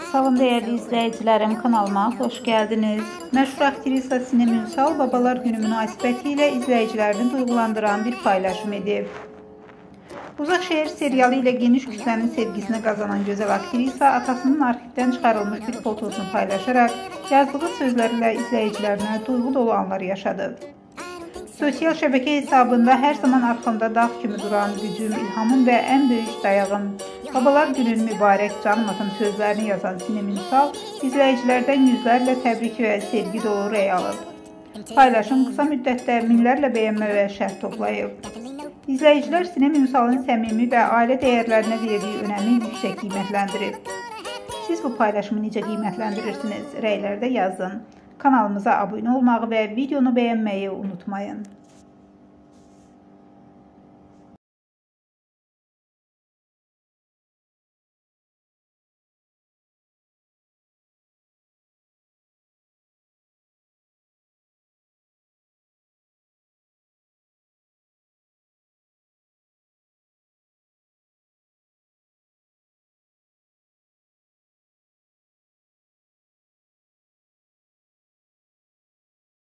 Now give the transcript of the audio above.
Salam değerli izləyicilərim, kanalıma xoş gəldiniz. Məşhur aktrisa Sinem Ünsal Babalar Günü münasibətilə izləyicilərini duyğulandıran bir paylaşım edib. Uzaq Şəhər serialı ilə geniş kütlənin sevgisini qazanan gözəl aktrisa atasının arxivdən çıxarılmış bir fotosunu paylaşaraq yazdığı sözlərlə izləyicilərinə duyğu dolu anlar yaşadı. Sosial şəbəkə hesabında hər zaman arxamda dağ kimi duran gücüm, ilhamım və ən böyük dayağım, Babalar Günün mübarək canım atam sözlərini yazan Sinem Ünsal izləyicilərdən yüzlərlə təbrik və sevgi dolu rəy alıb. Paylaşım qısa müddətdə minlərlə bəyənmə və şərh toplayıb. İzləyicilər Sinem Ünsalın səmimi və ailə dəyərlərinə verdiyi önəmi yüksək qiymətləndirib. Siz bu paylaşımı necə qiymətləndirirsiniz? Rəylərdə yazın. Kanalımıza abunə olmağı və videonu bəyənməyi unutmayın.